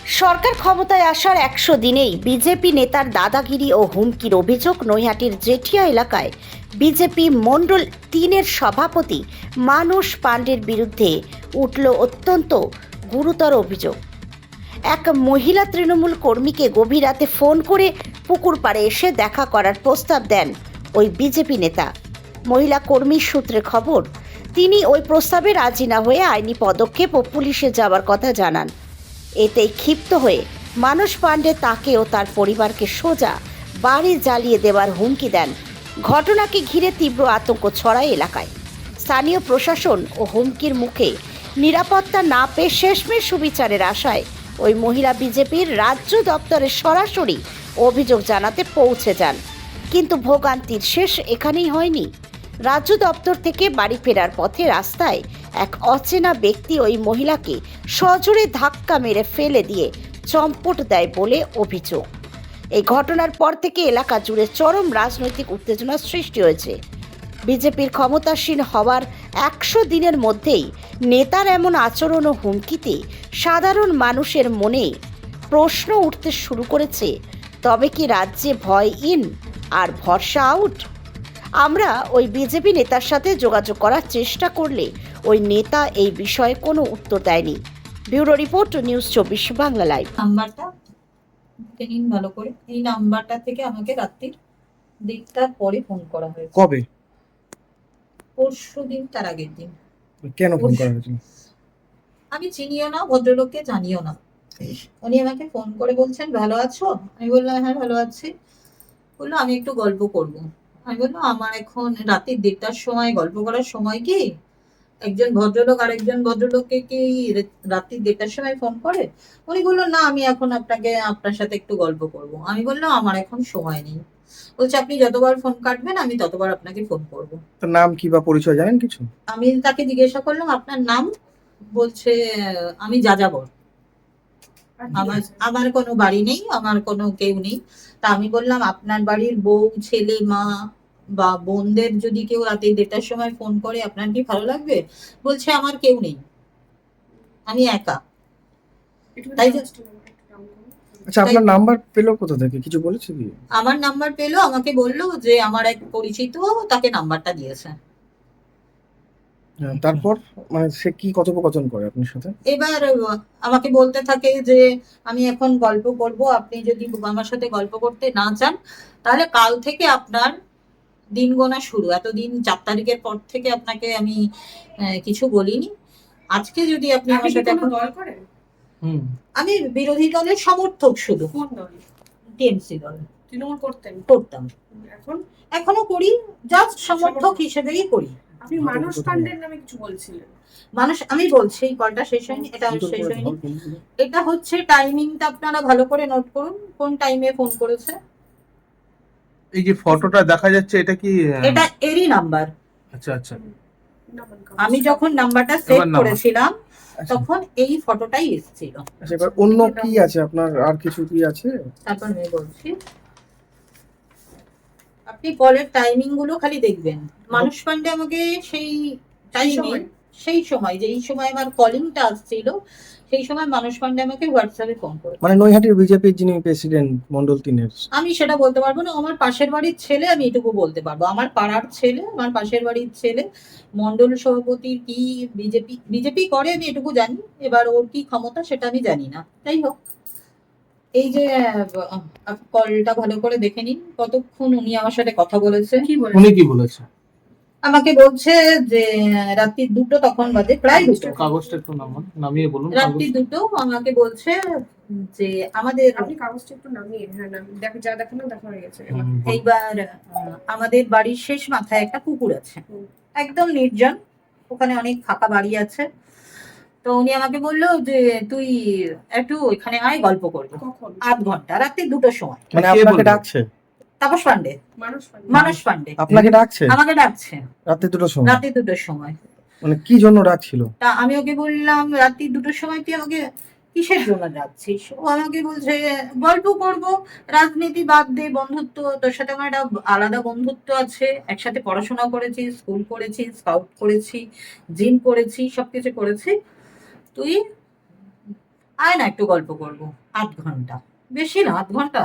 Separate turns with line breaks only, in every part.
সরকার ক্ষমতায় আসার ১০০ দিনেই বিজেপি নেতার দাদাগিরি ও হুমকির অভিযোগ। নৈহাটির জেঠিয়া এলাকায় বিজেপি মণ্ডল ৩-এর সভাপতি মানস পাণ্ডের বিরুদ্ধে উঠল অত্যন্ত গুরুতর অভিযোগ। এক মহিলা তৃণমূল কর্মীকে গভীর রাতে ফোন করে পুকুর পাড়ে এসে দেখা করার প্রস্তাব দেন ওই বিজেপি নেতা। মহিলা কর্মীর সূত্রে খবর, তিনি ওই প্রস্তাবে রাজি না হয়ে আইনি পদক্ষেপ ও পুলিশে যাওয়ার কথা জানান। এতেই ক্ষিপ্ত হয়ে মানস পাণ্ডে তাকে ও তার পরিবারকে সোজা বাড়ি জ্বালিয়ে দেওয়ার হুমকি দেন। ঘটনাকে ঘিরে তীব্র আতঙ্ক ছড়ায় এলাকায়। স্থানীয় প্রশাসন ও হুমকির মুখে নিরাপত্তা না পেয়ে শেষমেশ সুবিচারের আশায় ওই মহিলা বিজেপির রাজ্য দপ্তরে সরাসরি অভিযোগ জানাতে পৌঁছে যান। কিন্তু ভোগান্তির শেষ এখানেই হয়নি। রাজ্য দপ্তর থেকে বাড়ি ফেরার পথে রাস্তায় এক অচেনা ব্যক্তি ওই মহিলাকে সজোরে ধাক্কা মেরে ফেলে দিয়ে চম্পট দেয় বলে অভিযোগ। এই ঘটনার পর থেকে এলাকা জুড়ে চরম রাজনৈতিক উত্তেজনার সৃষ্টি হয়েছে। বিজেপির ক্ষমতাসীন হওয়ার ১০০ দিনের মধ্যেই নেতার এমন আচরণ ও হুমকিতে সাধারণ মানুষের মনে প্রশ্ন উঠতে শুরু করেছে, তবে কি রাজ্যে ভয় ইন আর ভরসা আউট? আমরা ওই বিজেপি নেতার সাথে যোগাযোগ করার চেষ্টা করলে ওই নেতা এই বিষয়ে কোনো উত্তর দেয়নি। Bureau report, news ২৪ Bangla live.
নাম্বারটা নিন ভালো করে। এই নাম্বারটা থেকে আমাকে রাত্রি ১:০০টার পরে ফোন করা হয়েছে।
কবে?
পরশুদিন, তার আগের দিন।
কেন ফোন করা হয়েছিল?
আমি চিনিও না, ভদ্রলোককে জানিও না। উনি আমাকে ফোন করে বলছেন, ভালো আছো? আমি বললাম হ্যাঁ ভালো আছি। বললো আমি একটু গল্প করব। আমি বললাম আমার এখন রাত্রি ১:৩০টার সময় গল্প করার সময় কি? একজন ভদ্রলোক আরেকজন ভদ্রলোককে কি রাত্রি ১:৩০টার সময় ফোন করে? উনি বললো না, আমি এখন আপনার সাথে একটু গল্প করব। আমি বললাম আমার এখন সময় নেই। বলছে আপনি যতবার ফোন কাটবেন আমি ততবার আপনাকে ফোন করব।
তার নাম কি বা পরিচয় জানেন কিছু?
আমি তাকে জিজ্ঞাসা করলাম আপনার নাম? বলছে আমি যাযাবর, আমার কোনো বাড়ি নেই, আমার কোনো কেউ নেই। তা আমি বললাম আপনার বাড়ির বউ, ছেলে, মা বা বোনদের যদি কেউ রাতে ১:৩০টার সময় ফোন করে আপনার কি ভালো লাগবে? বলছে আমার কেউ নেই, আমি একা। তাই
আচ্ছা, আপনার নাম্বার পেলো কোথা থেকে, কিছু বলেছে কি?
আমার নাম্বার পেলো, আমাকে বললো যে আমার এক পরিচিত তাকে নাম্বারটা দিয়েছে।
তারপর মানে সে কি কথোপকথন করে আপনার সাথে?
এবার আমাকে বলতে থাকে যে আমি এখন গল্প করব, আপনি যদি আমার সাথে গল্প করতে না চান তাহলে কাল থেকে আপনার দিন গোনা শুরু। এতদিন ৪ তারিখের পর থেকে আপনাকে আমি কিছু বলিনি। আজকে যদি আপনি আমার সাথে এখন
দল করেন?
আমি বিরোধী দলের সমর্থক শুধু।
কোন দল?
টিএমসি দল
তৃণমূল করতেন?
করতাম,
এখন
এখনো করি, জাস্ট সমর্থক হিসেবেই করি।
আপনি মানস পাণ্ডের নামে কিছু বলছিলেন।
মানুষ, আমি বলছি এই কলটা শেষ হয়নি, এটা শেষ হয়নি। এটা হচ্ছে টাইমিংটা আপনারা ভালো করে নোট করুন, কোন টাইমে ফোন করেছে।
এই যে ফটোটা দেখা যাচ্ছে এটা কি?
এটা এরই নাম্বার।
আচ্ছা আচ্ছা।
আমি যখন নাম্বারটা সেভ করেছিলাম তখন এই ফটোটাই এসেছিল।
আচ্ছা, এবার অন্য কি আছে আপনার, আর কিছু কি আছে?
তারপর আমি বলছি, আপনি কলের টাইমিং গুলো খালি দেখবেন। মানুষ পান্ডে আমাকে সেই টাইমে, সেই সময় যেই সময় আমার কলিংটা আসছিল সেই সময় মানুষ পান্ডে আমাকে হোয়াটসঅ্যাপে ফোন করে।
মানে নৈহাটির বিজেপির যিনি প্রেসিডেন্ট মণ্ডল ৩-এর?
আমি সেটা বলতে পারবো না, আমার পাশের বাড়ির ছেলে, আমি এটুকু বলতে পারবো। আমার পাড়ার ছেলে, আমার পাশের বাড়ির ছেলে মণ্ডল সভাপতির কি বিজেপি করে আমি এটুকু জানি। এবার ওর কি ক্ষমতা সেটা আমি জানি না। যাই হোক, এই যে কলটা ভালো করে দেখে নিন, কতক্ষণ উনি আমার সাথে কথা বলেছে।
উনি কি বলেছে?
আমাকে বলছে যে রাত্রি ২টো, তখন বাজে প্রায় ২টো।
কাগজটা একটু নামিয়ে বলুন।
রাত্রি ২টো আমাকে বলছে যে আমাদের,
আপনি কাগজটা একটু নামিয়ে, হ্যাঁ না দেখো, যা দেখানো দেখা হয়ে গেছে।
এইবার আমাদের বাড়ির শেষ মাথায় একটা পুকুর আছে, একদম নির্জন, ওখানে অনেক ফাঁকা বাড়ি আছে। তো উনি আমাকে বললো যে তুই একটু ওইখানে আয়, গল্প করবি।
কখন?
৮ ঘন্টা, রাত্রি ২টোর সময়।
মানে
কে
আপনাকে
বললো?
ডাকছে?
তাপস পান্ডে, মানস পান্ডে
আপনাকে ডাকছে
আমাকে ডাকছে
রাতে 2টোর সময়?
রাত্রি ২টোর সময়।
মানে কি জন্য ডাকছিল?
তা আমি ওকে বললাম রাত্রি ২টোর সময় তুই আমাকে কিসের জন্য ডাকছিস? ও আমাকে বলছে গল্প করব, রাজনীতি বাদ দে, বন্ধুত্ব, তোর সাথে আমার একটা আলাদা বন্ধুত্ব আছে, একসাথে পড়াশোনা করেছি, স্কুল করেছি, স্কাউট করেছি, জিম করেছি, সবকিছু করেছি। তুই আয় না একটু গল্প করবো। 8 ঘন্টা, বেশি না, 8 ঘন্টা।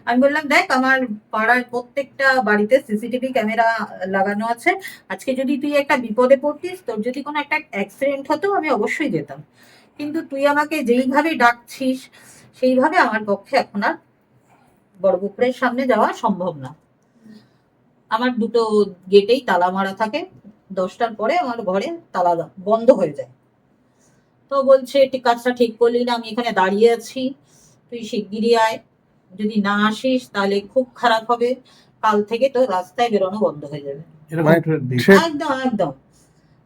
আমি বললাম দেখ আমার পাড়ার প্রত্যেকটা বাড়িতে সিসিটিভি ক্যামেরা লাগানো আছে, আজকে যদি তুই একটা বিপদে পড়তিস, তোর যদি কোনো একটা অ্যাক্সিডেন্ট হতো, আমি অবশ্যই যেতাম, কিন্তু তুই আমাকে যেইভাবে ডাকছিস সেইভাবে আমার পক্ষে এখন আর বড়পুকুরের সামনে যাওয়া সম্ভব না। আমার দুটো গেটেই তালা মারা থাকে, 10টার পরে আমার ঘরে তালা বন্ধ হয়ে যায়। তো বলছে কাজটা ঠিক করলি না, আমি এখানে দাঁড়িয়ে আছি, তুই শিগগিরই আয়, যদি না আসিস তাহলে খুব খারাপ হবে, কাল থেকে তো রাস্তায় বেরোনো বন্ধ হয়ে যাবে।
এরকম
মানে
threat দিয়েছে।
threat-
একদম একদম।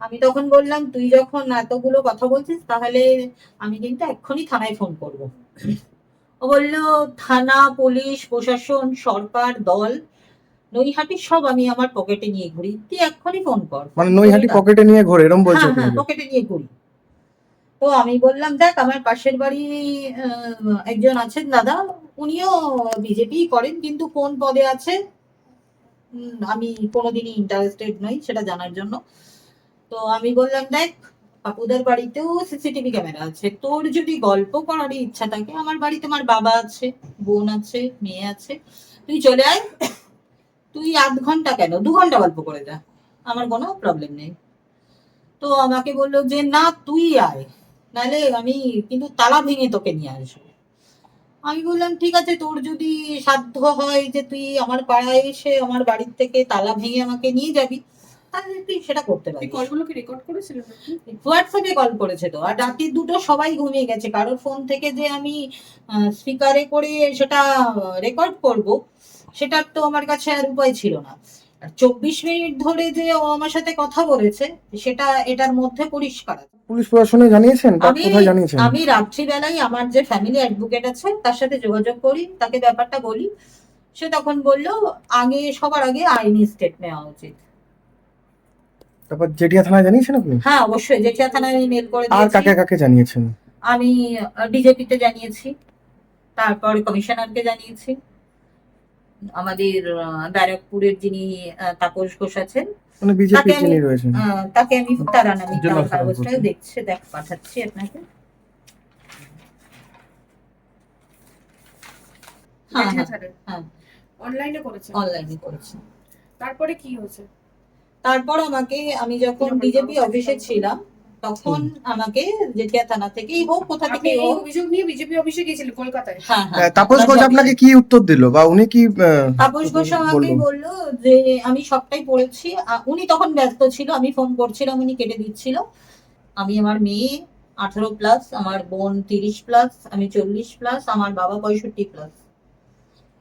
আমি তখন বললাম তুই যখন এতগুলো কথা বলছিস তাহলে আমি কিন্তু এক্ষুনি থানায় ফোন করব। ও বললো থানা, পুলিশ, প্রশাসন, সরকার, দল, নৈহাটি সব আমি আমার পকেটে নিয়ে ঘুরি, তুই এক্ষুনি ফোন কর।
মানে নৈহাটি পকেটে নিয়ে ঘোরে এরকম বলছে
হ্যাঁ হ্যাঁ,
আপনাকে?
পকেটে নিয়ে ঘুরি। তো আমি বললাম দেখ আমার পাশের বাড়ি একজন আছেন দাদা, উনিও বিজেপি করেন, কিন্তু কোন পদে আছে আমি কোনোদিনই ইন্টারেস্টেড নই সেটা জানার জন্য। তো আমি বললাম দেখ পাপুদার বাড়িতেও সিসিটিভি ক্যামেরা আছে, তোর যদি গল্প করারই ইচ্ছা থাকে, আমার বাড়িতে আমার বাবা আছে, বোন আছে, মেয়ে আছে, তুই চলে আয়, তুই 8 ঘন্টা কেন 2 ঘন্টা গল্প করে যা, আমার কোনো প্রবলেম নেই। তো আমাকে বললো যে না তুই আয়, নাহলে আমি কিন্তু তালা ভেঙে তোকে নিয়ে আসবো। আমি বললাম ঠিক আছে, তোর যদি সাধ্য হয় যে তুই আমার পাড়ায় এসে আমার বাড়ির থেকে তালা ভেঙে আমাকে নিয়ে যাবি, তাহলে তুই সেটা করতে
এই
পারিস।
কলগুলোকে রেকর্ড করেছিলেন আপনি?
হোয়াটসঅ্যাপে কল করেছে তো, আর রাতে দুটো সবাই ঘুমিয়ে গেছে, কারোর ফোন থেকে যে আমি স্পিকারে করে সেটা রেকর্ড করব, সেটার তো আমার কাছে আর উপায় ছিল না। আর 24 মিনিট ধরে যে ও আমার সাথে কথা বলেছে সেটা এটার মধ্যে পরিষ্কার আছে।
পুলিশ প্রশাসনে জানিয়েছেন বা
আমি
কোথায় জানিয়েছেন?
আমি রাত্রিবেলায় আমার যে ফ্যামিলি অ্যাডভোকেট আছে তার সাথে যোগাযোগ করি, তাকে ব্যাপারটা বলি, সে তখন বললো সবার আগে আইনি স্টেপ নেওয়া উচিত।
তারপর জেঠিয়া থানায় জানিয়েছেন আপনি?
হ্যাঁ অবশ্যই, জেঠিয়া থানায় আমি মেল করে
আর
দিয়েছি।
কাকে কাকে জানিয়েছেন?
আমি ডিজেপিতে জানিয়েছি, তারপর কমিশনারকে জানিয়েছি, আমাদের ব্যারাকপুরের যিনি তাপস ঘোষ আছেন
মানে বিজেপি
তাকে আমি
যিনি রয়েছেন।
তাকে আমি তারা নামি
জন্য
তার
ফোন
কাগজটা
করছি।
দেখছে, দেখ পাঠাচ্ছি আপনাকে। হ্যাঁ
জেঠিয়া
হ্যাঁ
থানায়?
হ্যাঁ,
অনলাইনে করেছেন?
অনলাইনে করেছি।
তারপরে কি হয়েছে?
তারপর আমি যখন বিজেপি অফিসে ছিলাম তখন আমাকে জেঠিয়া থানা থেকেই হোক কোথা
আপনি
থেকে
এই
হোক,
অভিযোগ নিয়ে বিজেপি অফিসে গিয়েছিলেন কলকাতায়?
হ্যাঁ হ্যাঁ,
তাপস ঘোষ আপনাকে কি উত্তর দিল বা উনি কি
তাপস ঘোষ আমাকে বললো যে আমি সবটাই পড়েছি, উনি তখন ব্যস্ত ছিল, আমি ফোন করছিলাম উনি কেটে দিচ্ছিল। আমি আমার মেয়ে 18+, আমার বোন 30+, আমি 40+, আমার বাবা 65+,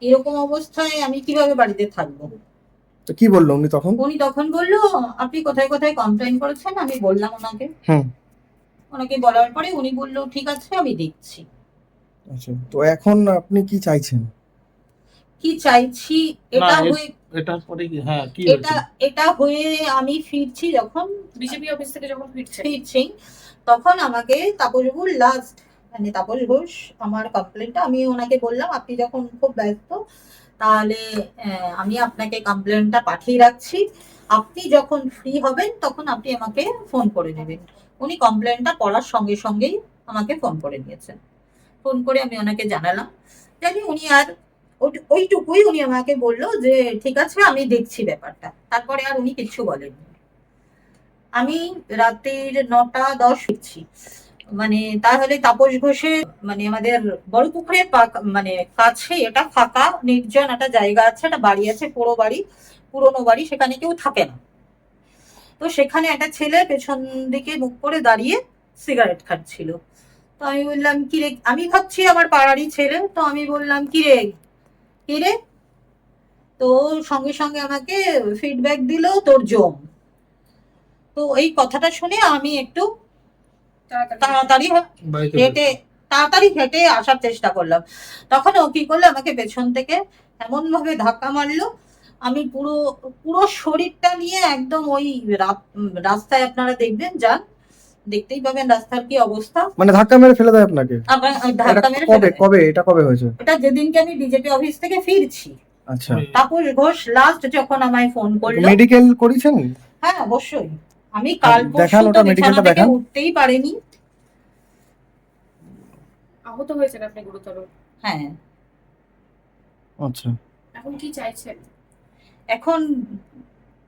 এরকম অবস্থায় আমি কিভাবে বাড়িতে থাকবো?
তো কি বললো উনি তখন?
উনি তখন বললো আপনি কোথায় কোথায় কমপ্লেন করেছেন, আমি বললাম ওনাকে।
হুম।
ওনাকে বলার পরে উনি বললো ঠিক আছে আমি দেখছি।
আচ্ছা, তো এখন আপনি কি চাইছেন?
কি চাইছি, এটা
না,
হয়ে
এটার পরে কি হ্যাঁ কি
এটা
হয়েছে?
এটা হয়ে আমি ফিরছি, যখন
বিজেপি অফিস থেকে যখন ফিরছেন
ফিরছি তখন আমাকে তাপসবাবুর লাস্ট মানে তাপস ঘোষ আমার কমপ্লেনটা, আমি ওনাকে বললাম আপনি যখন খুব ব্যস্ত তাহলে আমি আপনাকে কমপ্লেনটা পাঠিয়ে রাখছি, আপনি যখন ফ্রি হবেন তখন আপনি আমাকে ফোন করে নেবেন। উনি কমপ্লেনটা পড়ার সঙ্গে সঙ্গেই আমাকে ফোন করে নিয়েছেন। ফোন করে আমি ওনাকে জানালাম, জানি উনি আর ওইটুকুই উনি আমাকে বললো যে ঠিক আছে আমি দেখছি ব্যাপারটা, তারপরে আর উনি কিছু বলেননি। আমি রাতের 9টা 10 ফিরছি, মানে তাহলে তাপস ঘোষে মানে আমাদের বড় পুকুরের মানে কাছে এটা ফাঁকা নির্জন একটা জায়গা আছে, একটা বাড়ি আছে, পুরোনো বাড়ি, সেখানে কেউ থাকে না। তো সেখানে একটা ছেলে পেছন দিকে মুখ করে দাঁড়িয়ে সিগারেট খাচ্ছিল। তো আমি বললাম কিরে, আমি ভাবছি আমার পাড়ারই ছেলে, তো আমি বললাম কিরে কিরে, তো সঙ্গে সঙ্গে আমাকে ফিডব্যাক দিল তোর জম। তো এই কথাটা শুনে আমি একটু
তাড়াতাড়ি
তাড়াতাড়ি হেঁটে আসার চেষ্টা করলাম। তখন ও কি করলো, আমাকে পেছন থেকে এমন ভাবে ধাক্কা মারলো, আমি পুরো পুরো শরীরটা নিয়ে একদম ওই রাস্তায়, আপনারা দেখবেন যান দেখতেই পাবেন রাস্তার কি অবস্থা।
মানে ধাক্কা মেরে ফেলে দেয় আপনাকে?
ধাক্কা মেরে ফেলে দেয়।
এটা কবে হয়েছে?
এটা যেদিনকে আমি বিজেপি অফিস থেকে ফিরছি।
আচ্ছা,
তাপস ঘোষ লাস্ট যখন আমায় ফোন করলো,
মেডিকেল করেছেন?
হ্যাঁ অবশ্যই, আমি কাল
দেখান
পরশু
ওটা,
তো বিছানা
মেডিকেলটা
থেকে
দেখান।
উঠতেই পারিনি।
আহত হয়েছেন আপনি গুরুতর।
হ্যাঁ,
আচ্ছা,
এখন কি চাইছেন?
এখন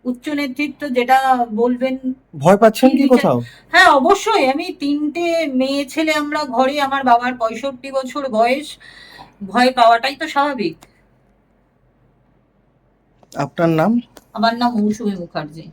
উচ্চ নেতৃত্ব যেটা বলবেন।
ভয় পাচ্ছেন কি
বিচার-
কোথাও?
হ্যাঁ অবশ্যই, আমি 3টে মেয়ে ছেলে আমরা ঘরে, আমার বাবার 65 বছর বয়স, ভয় পাওয়াটাই তো স্বাভাবিক।
আপনার নাম?
আমার নাম মৌসুমী মুখার্জি।